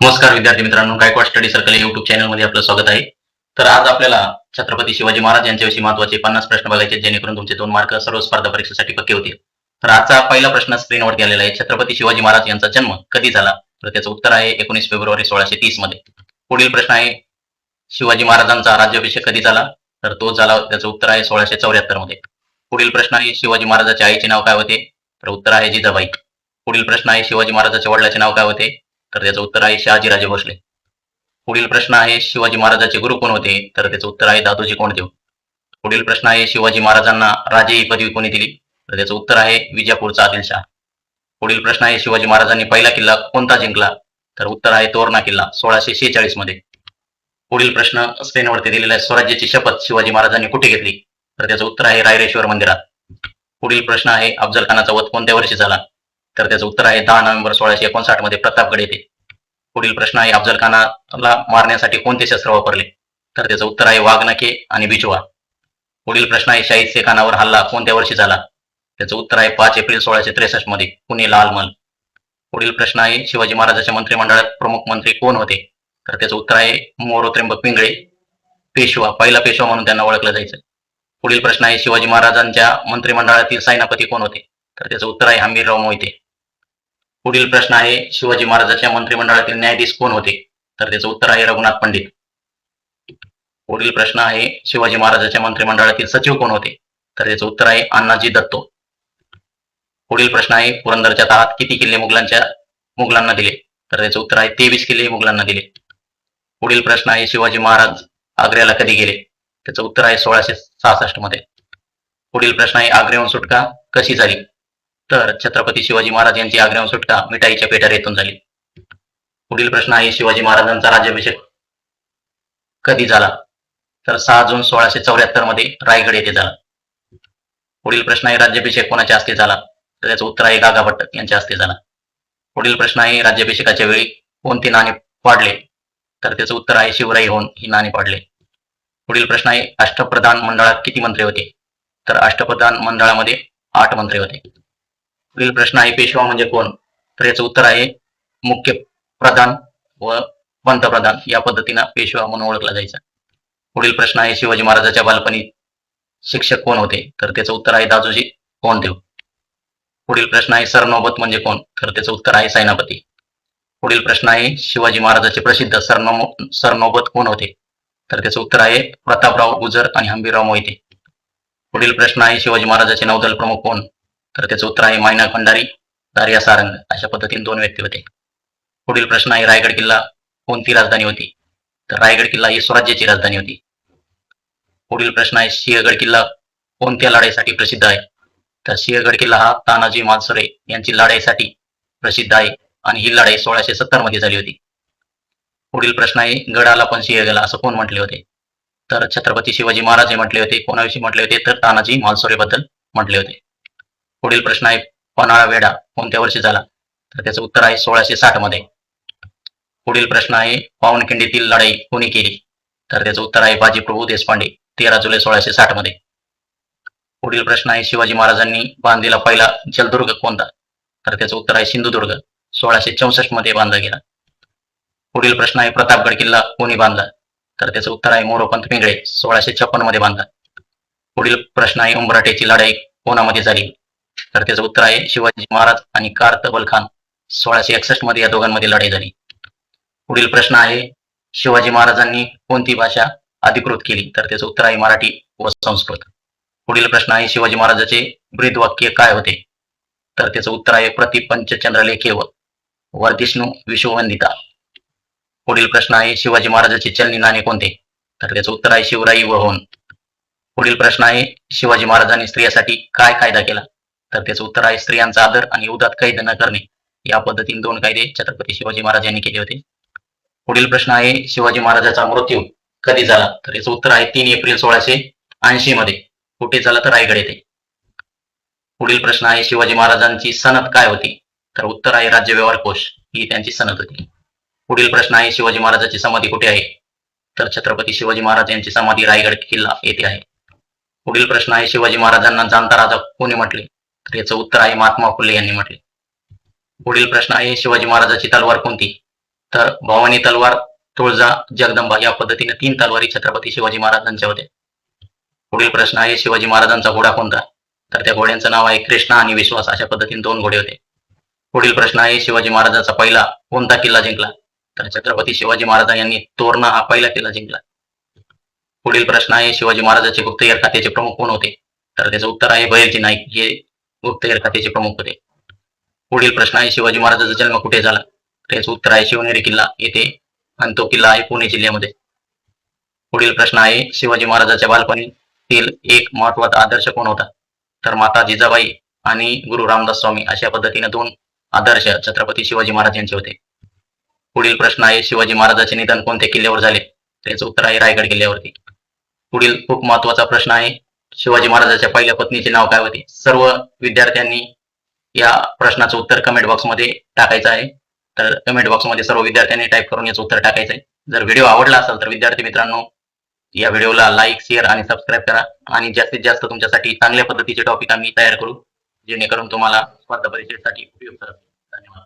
नमस्कार विद्यार्थी मित्रांनो, गायकवाड स्टडी सर्कल या युट्यूब चॅनलमध्ये आपलं स्वागत आहे. तर आज आपल्याला छत्रपती शिवाजी महाराज यांच्याविषयी महत्त्वाचे 50 प्रश्न बघायचे, जेणेकरून तुमचे 2 मार्क सर्व स्पर्धा परीक्षेसाठी पक्के होतील. तर आजचा पहिला प्रश्न स्क्रीनवरती आलेला आहे. छत्रपती शिवाजी महाराज यांचा जन्म कधी झाला? तर त्याचं उत्तर आहे 19 फेब्रुवारी 1630 मध्ये. पुढील प्रश्न आहे, शिवाजी महाराजांचा राज्याभिषेक कधी झाला? तर तो झाला, त्याचं उत्तर आहे 1674 मध्ये. पुढील प्रश्न आहे, शिवाजी महाराजांच्या आईचे नाव काय होते? तर उत्तर आहे जिजाबाई. पुढील प्रश्न आहे, शिवाजी महाराजांच्या वडिलांचे नाव काय होते? तर त्याचं उत्तर आहे शहाजीराजे भोसले. पुढील प्रश्न आहे, शिवाजी महाराजांचे गुरु कोण होते? तर त्याचं उत्तर आहे दादोजी कोंडदेव. पुढील प्रश्न आहे, शिवाजी महाराजांना राजे ही पदवी कोणी दिली? तर त्याचं उत्तर आहे विजापूरचा आदिलशाह. पुढील प्रश्न आहे, शिवाजी महाराजांनी पहिला किल्ला कोणता जिंकला? तर उत्तर आहे तोरणा किल्ला 1646 मध्ये. पुढील प्रश्न स्क्रीनवरती दिलेला आहे, स्वराज्याची शपथ शिवाजी महाराजांनी कुठे घेतली? तर त्याचं उत्तर आहे रायरेश्वर मंदिरात. पुढील प्रश्न आहे, अफजल खानाचा वध कोणत्या वर्षी झाला? तर त्याचं उत्तर आहे 10 नोव्हेंबर 1659 मध्ये प्रतापगड येथे. पुढील प्रश्न आहे, अफजल खानाला मारण्यासाठी कोणते शस्त्र वापरले? तर त्याचं उत्तर आहे वाघनखे आणि बिचवा. पुढील प्रश्न आहे, शाहिद खानावर हल्ला कोणत्या वर्षी झाला? त्याचं उत्तर आहे 5 एप्रिल 1663 मध्ये पुणे लाल महल. पुढील प्रश्न आहे, शिवाजी महाराजांच्या मंत्रिमंडळात प्रमुख मंत्री कोण होते? तर त्याचं उत्तर आहे मोरो त्र्यंबक पिंगळे. पेशवा, पहिला पेशवा म्हणून त्यांना ओळखलं जायचं. पुढील प्रश्न आहे, शिवाजी महाराजांच्या मंत्रिमंडळातील सेनापती कोण होते? तर त्याचं उत्तर आहे हंबीरराव मोहिते. पुढील प्रश्न आहे, शिवाजी महाराजांच्या मंत्रिमंडळातील न्यायाधीश कोण होते? तर त्याचं उत्तर आहे रघुनाथ पंडित. पुढील प्रश्न आहे, शिवाजी महाराजांच्या मंत्रिमंडळातील सचिव कोण होते? तर त्याचं उत्तर आहे अण्णाजी दत्तो. पुढील प्रश्न आहे, पुरंदरच्या तहात किती किल्ले मुघलांना दिले? तर त्याचं उत्तर आहे 23 किल्ले मुघलांना दिले. पुढील प्रश्न आहे, शिवाजी महाराज आग्र्याला कधी गेले? त्याचं उत्तर आहे 1666 मध्ये. पुढील प्रश्न आहे, आग्र्याहून सुटका कशी झाली? तर छत्रपती शिवाजी महाराज यांची आग्र्याहून सुटका मिठाईच्या पेटारेतून झाली. पुढील प्रश्न आहे, शिवाजी महाराजांचा राज्याभिषेक कधी झाला? तर 6 जून 1674 मध्ये रायगड येथे झाला. पुढील प्रश्न आहे, राज्याभिषेक कोणाच्या हस्ते झाला? तर त्याचं उत्तर आहे गागाभट्ट यांच्या हस्ते झाला. पुढील प्रश्न आहे, राज्याभिषेकाच्या वेळी कोणते नाणे पाडले? तर त्याचं उत्तर आहे शिवराई होऊन ही नाणे पाडले. पुढील प्रश्न आहे, अष्टप्रधान मंडळात किती मंत्री होते? तर अष्टप्रधान मंडळामध्ये 8 मंत्री होते. पुढील प्रश्न आहे, पेशवा म्हणजे कोण? तर याचं उत्तर आहे मुख्य प्रधान व पंतप्रधान या पद्धतीनं पेशवा म्हणून ओळखला जायचा. पुढील प्रश्न आहे, शिवाजी महाराजांच्या बालपणी शिक्षक कोण होते? तर त्याचं उत्तर आहे दादोजी कोंडदेव. पुढील प्रश्न आहे, सरनौबत म्हणजे कोण? तर त्याचं उत्तर आहे सेनापती. पुढील प्रश्न आहे, शिवाजी महाराजांचे प्रसिद्ध सरनौबत कोण होते? तर त्याचं उत्तर आहे प्रतापराव गुजर आणि हंबीरराव मोहिते. पुढील प्रश्न आहे, शिवाजी महाराजांचे नौदल प्रमुख कोण? तर त्याचं उत्तर आहे मायना भंडारी, दारिया सारंग. अशा पद्धतीने 2 व्यक्ती होते. पुढील प्रश्न आहे, रायगड किल्ला कोणती राजधानी होती? तर रायगड किल्ला ही स्वराज्याची राजधानी होती. पुढील प्रश्न आहे, सिंहगड किल्ला कोणत्या लढाईसाठी प्रसिद्ध आहे? तर सिंहगड किल्ला हा तानाजी मालसरे यांची लढाईसाठी प्रसिद्ध आहे आणि ही लढाई 1670 मध्ये झाली होती. पुढील प्रश्न आहे, गडाला पण सिंह गेला असं कोण म्हटले होते? तर छत्रपती शिवाजी महाराज हे म्हटले होते. कोणाविषयी म्हटले होते? तर तानाजी मालसरे बद्दल म्हटले होते. पुढील प्रश्न आहे, पन्हाळा वेढा कोणत्या वर्षी झाला? तर त्याचं उत्तर आहे 1660 मध्ये. पुढील प्रश्न आहे, पावनखिंडीतील लढाई कोणी केली? तर त्याचं उत्तर आहे बाजीप्रभू देशपांडे 13 जुलै 1660 मध्ये. पुढील प्रश्न आहे, शिवाजी महाराजांनी बांधलेला पहिला जलदुर्ग कोणता? तर त्याचं उत्तर आहे सिंधुदुर्ग 1664 मध्ये बांधला गेला. पुढील प्रश्न आहे, प्रतापगड किल्ला कोणी बांधला? तर त्याचं उत्तर आहे मोरोपंत पिंगळे 1656 मध्ये बांधला. पुढील प्रश्न आहे, उंबराटेची लढाई कोणामध्ये झाली? तर त्याचं उत्तर आहे शिवाजी महाराज आणि कारतबल खान 1661 मध्ये या दोघांमध्ये लढाई झाली. पुढील प्रश्न आहे, शिवाजी महाराजांनी कोणती भाषा अधिकृत केली? तर त्याचं उत्तर आहे मराठी व संस्कृत. पुढील प्रश्न आहे, शिवाजी महाराजांचे ब्रीदवाक्य काय होते? तर त्याचं उत्तर आहे प्रतिपंचचंद्र लेखेव वर्धिष्णू विश्ववंदिता. पुढील प्रश्न आहे, शिवाजी महाराजांचे चलनी नाणे कोणते? तर त्याचं उत्तर आहे शिवराई व होन. पुढील प्रश्न आहे, शिवाजी महाराजांनी स्त्रियांसाठी काय कायदा केला? तर त्याचं उत्तर आहे स्त्रियांचा आदर आणि युद्धात कैद न करणे. या पद्धतीने 2 कायदे छत्रपती शिवाजी महाराज यांनी केले होते. पुढील प्रश्न आहे, शिवाजी महाराजांचा मृत्यू कधी झाला? तर याचं उत्तर आहे 3 एप्रिल 1680 मध्ये. कुठे झाला? तर रायगड येथे. पुढील प्रश्न आहे, शिवाजी महाराजांची सनद काय होती? तर उत्तर आहे राज्य व्यवहार कोश ही त्यांची सनद होती. पुढील प्रश्न आहे, शिवाजी महाराजांची समाधी कुठे आहे? तर छत्रपती शिवाजी महाराज यांची समाधी रायगड किल्ला येथे आहे. पुढील प्रश्न आहे, शिवाजी महाराजांना जाणता राजा कोणी म्हटले? तर याचं उत्तर आहे महात्मा फुले यांनी म्हटले. पुढील प्रश्न आहे, शिवाजी महाराजांची तलवार कोणती? तर भवानी तलवार, तुळजा, जगदंबा या पद्धतीने 3 तलवारी छत्रपती शिवाजी महाराजांच्या होत्या. पुढील प्रश्न आहे शिवाजी महाराजांचा घोडा कोणता? तर त्या घोड्यांचं नाव आहे कृष्णा आणि विश्वास. अशा पद्धतीने 2 घोडे होते. पुढील प्रश्न आहे शिवाजी महाराजांचा पहिला कोणता किल्ला जिंकला? तर छत्रपती शिवाजी महाराज यांनी तोरणा हा पहिला किल्ला जिंकला. पुढील प्रश्न आहे शिवाजी महाराजांचे गुप्तहेर खात्याचे प्रमुख कोण होते? तर त्याचं उत्तर आहे बहिर्जी नाईक, जे गुप्तहेर खात्याचे प्रमुख होते. पुढील प्रश्न आहे शिवाजी महाराजांचा जन्म कुठे झाला? त्याचं उत्तर आहे शिवनेरी किल्ला येथे आणि तो किल्ला आहे पुणे जिल्ह्यामध्ये. पुढील प्रश्न आहे शिवाजी महाराजांच्या बालपणीतील एक महत्वाचा आदर्श कोण होता? तर माता जिजाबाई आणि गुरु रामदास स्वामी. अशा पद्धतीने 2 आदर्श छत्रपती शिवाजी महाराज यांचे होते. पुढील प्रश्न आहे शिवाजी महाराजांचे निधन कोणत्या किल्ल्यावर झाले? त्याचं उत्तर आहे रायगड किल्ल्यावरती. पुढील खूप महत्वाचा प्रश्न आहे शिवाजी महाराजांच्या पहिल्या पत्नीचे नाव काय होते? सर्व विद्यार्थ्यांनी या प्रश्नाचं उत्तर कमेंट बॉक्समध्ये टाकायचं आहे. तर कमेंट बॉक्समध्ये सर्व विद्यार्थ्यांनी टाईप करून याचं उत्तर टाकायचं आहे. जर व्हिडिओ आवडला असेल तर विद्यार्थी मित्रांनो या व्हिडिओला लाईक, शेअर आणि सबस्क्राईब करा आणि जास्तीत जास्त तुमच्यासाठी चांगल्या पद्धतीचे टॉपिक आम्ही तयार करू जेणेकरून तुम्हाला स्पर्धा परीक्षेसाठी उपयुक्त ठरतील. धन्यवाद.